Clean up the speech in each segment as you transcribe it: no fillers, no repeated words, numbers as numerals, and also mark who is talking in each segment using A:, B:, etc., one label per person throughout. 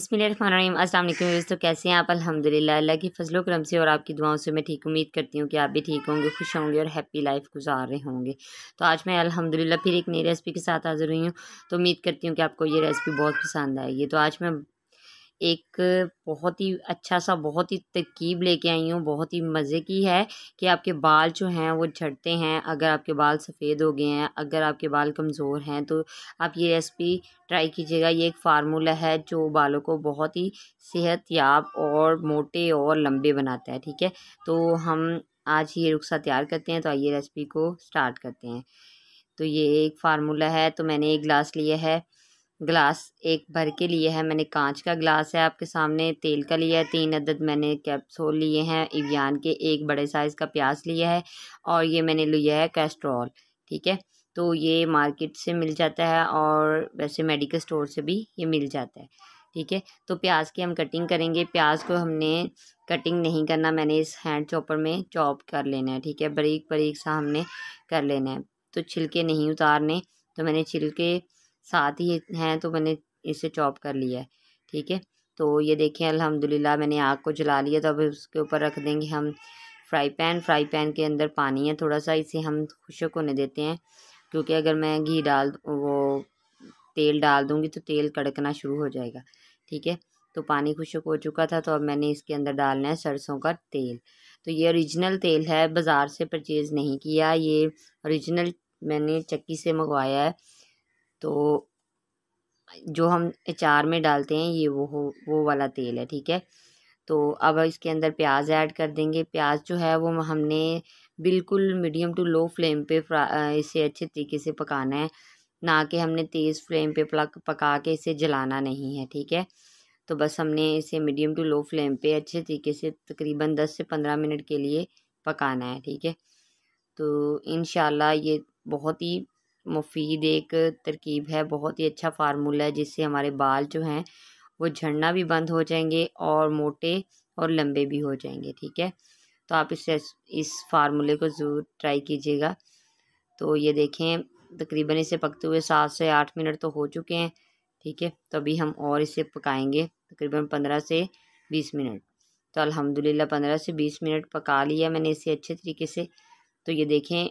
A: बिस्मिल्लाहिर्रहमानिर्रहीम। अस्सलाम वालेकुम व्यूअर्स। तो कैसे हैं आप? अल्हम्दुलिल्लाह अल्लाह की फजलो करम से और आपकी दुआओं से मैं ठीक उम्मीद करती हूँ कि आप भी ठीक होंगे, खुश होंगे और हैप्पी लाइफ गुजार रहे होंगे। तो आज मैं अल्हम्दुलिल्लाह फिर एक नई रेसिपी के साथ हाज़िर हुई हूँ। तो उम्मीद करती हूँ कि आपको ये रेसिपी बहुत पसंद आएगी। तो आज मैं एक बहुत ही अच्छा सा बहुत ही तरकीब लेके आई हूँ, बहुत ही मज़े की है कि आपके बाल जो हैं वो झड़ते हैं। अगर आपके बाल सफ़ेद हो गए हैं, अगर आपके बाल कमज़ोर हैं, तो आप ये रेसिपी ट्राई कीजिएगा। ये एक फार्मूला है जो बालों को बहुत ही सेहतयाब और मोटे और लंबे बनाता है। ठीक है, तो हम आज ये नुस्खा तैयार करते हैं। तो आइए रेसिपी को स्टार्ट करते हैं। तो ये एक फार्मूला है। तो मैंने एक गिलास लिया है, ग्लास एक भर के लिए है मैंने, कांच का ग्लास है आपके सामने। तेल का लिया है 3 अदद मैंने कैप्सूल लिए हैं इवियान के। एक बड़े साइज़ का प्याज लिया है और ये मैंने लिया है कैस्ट्रॉल। ठीक है, तो ये मार्केट से मिल जाता है और वैसे मेडिकल स्टोर से भी ये मिल जाता है। ठीक है, तो प्याज की हम कटिंग करेंगे। प्याज को हमने कटिंग नहीं करना, मैंने इस हैंड चॉपर में चॉप कर लेना है। ठीक है, बारीक बारीक सा हमने कर लेना है। तो छिलके नहीं उतारने, तो मैंने छिलके साथ ही हैं तो मैंने इसे चॉप कर लिया है। ठीक है, तो ये देखें अल्हम्दुलिल्लाह मैंने आग को जला लिया। तो अब उसके ऊपर रख देंगे हम फ्राई पैन के अंदर पानी है थोड़ा सा, इसे हम खुश्क होने देते हैं। क्योंकि अगर मैं तेल डाल दूँगी तो तेल कड़कना शुरू हो जाएगा। ठीक है, तो पानी खुश्क हो चुका था। तो अब मैंने इसके अंदर डालना है सरसों का तेल। तो ये ओरिजिनल तेल है, बाज़ार से परचेज़ नहीं किया, ये ओरिजिनल मैंने चक्की से मंगवाया है। तो जो हम अचार में डालते हैं ये वो वाला तेल है। ठीक है, तो अब इसके अंदर प्याज ऐड कर देंगे। प्याज जो है वो हमने बिल्कुल मीडियम टू लो फ्लेम पे इसे अच्छे तरीके से पकाना है, ना कि हमने तेज़ फ्लेम पे पका के इसे जलाना नहीं है। ठीक है, तो बस हमने इसे मीडियम टू लो फ्लेम पे अच्छे तरीके से तकरीबन 10 से 15 मिनट के लिए पकाना है। ठीक है, तो इंशाल्लाह ये बहुत ही मुफीद एक तरकीब है, बहुत ही अच्छा फार्मूला है जिससे हमारे बाल जो हैं वो झड़ना भी बंद हो जाएंगे और मोटे और लंबे भी हो जाएंगे। ठीक है, तो आप इस फार्मूले को ज़रूर ट्राई कीजिएगा। तो ये देखें तकरीबन इसे पकते हुए 7 से 8 मिनट तो हो चुके हैं। ठीक है, तो अभी हम और इसे पकाएंगे तकरीबन 15 से 20 मिनट। तो अल्हम्दुलिल्लाह 15 से 20 मिनट पका लिया मैंने इसे अच्छे तरीके से। तो ये देखें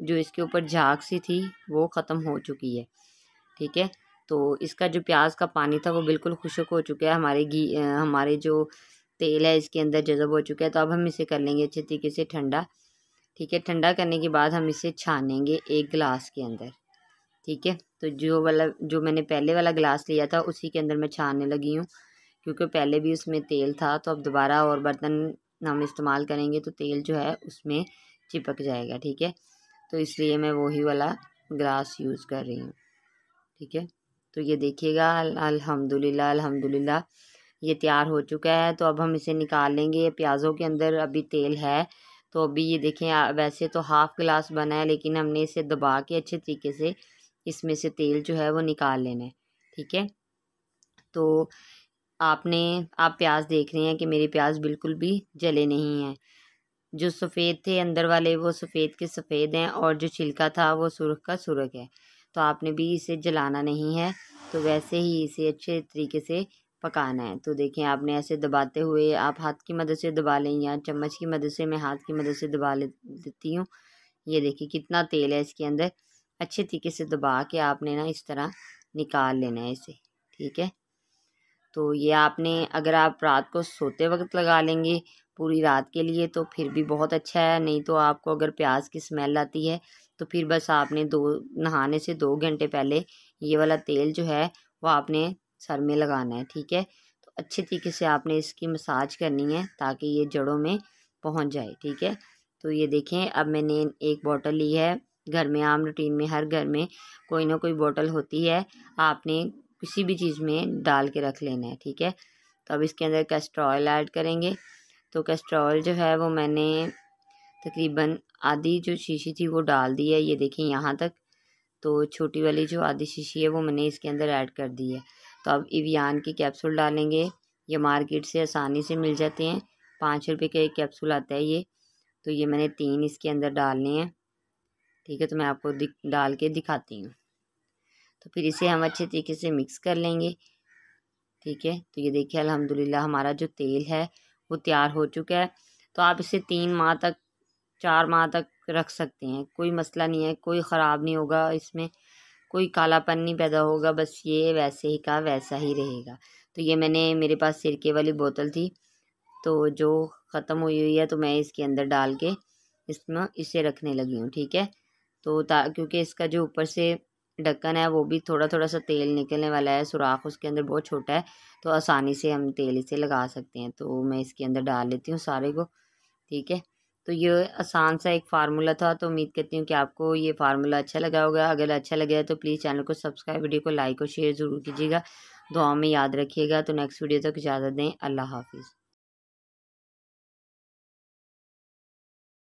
A: जो इसके ऊपर झाग सी थी वो ख़त्म हो चुकी है। ठीक है, तो इसका जो प्याज का पानी था वो बिल्कुल खुश्क हो चुका है। हमारे जो तेल है इसके अंदर जज़ब हो चुका है। तो अब हम इसे कर लेंगे अच्छे तरीके से ठंडा। ठीक है, ठंडा करने के बाद हम इसे छानेंगे एक गिलास के अंदर। ठीक है, तो जो मैंने पहले वाला गिलास लिया था उसी के अंदर मैं छानने लगी हूँ, क्योंकि पहले भी उसमें तेल था। तो अब दोबारा और बर्तन हम इस्तेमाल करेंगे तो तेल जो है उसमें चिपक जाएगा। ठीक है, तो इसलिए मैं वही वाला ग्लास यूज़ कर रही हूँ। ठीक है, तो ये देखिएगा अल्हम्दुलिल्लाह अल्हम्दुलिल्लाह ये तैयार हो चुका है। तो अब हम इसे निकाल लेंगे। प्याज़ों के अंदर अभी तेल है, तो अभी ये देखें वैसे तो हाफ़ गिलास बना है, लेकिन हमने इसे दबा के अच्छे तरीके से इसमें से तेल जो है वो निकाल लेना है। ठीक है, तो आप प्याज देख रहे हैं कि मेरे प्याज बिल्कुल भी जले नहीं हैं। जो सफ़ेद थे अंदर वाले वो सफ़ेद के सफ़ेद हैं और जो छिलका था वो सुर्ख का सुर्ख है। तो आपने भी इसे जलाना नहीं है, तो वैसे ही इसे अच्छे तरीके से पकाना है। तो देखें आपने ऐसे दबाते हुए, आप हाथ की मदद से दबा लें या चम्मच की मदद से, मैं हाथ की मदद से दबा लेती हूँ। ये देखिए कितना तेल है इसके अंदर। अच्छे तरीके से दबा के आपने ना इस तरह निकाल लेना है इसे। ठीक है, तो ये आपने अगर आप रात को सोते वक्त लगा लेंगे पूरी रात के लिए तो फिर भी बहुत अच्छा है। नहीं तो आपको अगर प्याज की स्मेल आती है तो फिर बस आपने नहाने से 2 घंटे पहले ये वाला तेल जो है वो आपने सर में लगाना है। ठीक है, तो अच्छे तरीके से आपने इसकी मसाज करनी है ताकि ये जड़ों में पहुंच जाए। ठीक है, तो ये देखें अब मैंने एक बॉटल ली है। घर में आम रूटीन में हर घर में कोई ना कोई बॉटल होती है, आपने किसी भी चीज़ में डाल के रख लेना है। ठीक है, तो अब इसके अंदर कैस्ट्रॉल ऐड करेंगे। तो कैस्ट्रॉल जो है वो मैंने तकरीबन आधी जो शीशी थी वो डाल दी है, ये देखें यहाँ तक। तो छोटी वाली जो आधी शीशी है वो मैंने इसके अंदर ऐड कर दी है। तो अब इवियान की कैप्सूल डालेंगे, ये मार्केट से आसानी से मिल जाते हैं, 5 रुपये का एक कैप्सूल आता है ये। तो ये मैंने 3 इसके अंदर डालने हैं। ठीक है, तो मैं आपको डाल के दिखाती हूँ। तो फिर इसे हम अच्छे तरीके से मिक्स कर लेंगे। ठीक है। तो ये देखिए अल्हम्दुलिल्लाह हमारा जो तेल है वो तैयार हो चुका है। तो आप इसे 3 माह तक 4 माह तक रख सकते हैं, कोई मसला नहीं है, कोई ख़राब नहीं होगा, इसमें कोई कालापन नहीं पैदा होगा, बस ये वैसे ही का वैसा ही रहेगा। तो ये मैंने, मेरे पास सिरके वाली बोतल थी तो जो ख़त्म हुई है तो मैं इसके अंदर डाल के इसमें इसे रखने लगी हूँ, ठीक है। तो क्योंकि इसका जो ऊपर से ढक्कन है वो भी थोड़ा थोड़ा सा तेल निकलने वाला है, सुराख उसके अंदर बहुत छोटा है, तो आसानी से हम तेल इसे लगा सकते हैं। तो मैं इसके अंदर डाल लेती हूँ सारे को, ठीक है। तो ये आसान सा एक फार्मूला था, तो उम्मीद करती हूँ कि आपको ये फार्मूला अच्छा लगा होगा। अगर अच्छा लगा है तो प्लीज़ चैनल को सब्सक्राइब, वीडियो को लाइक और शेयर ज़रूर कीजिएगा। दुआ में याद रखिएगा। तो नेक्स्ट वीडियो तक इजाज़त दें। अल्लाह हाफिज़।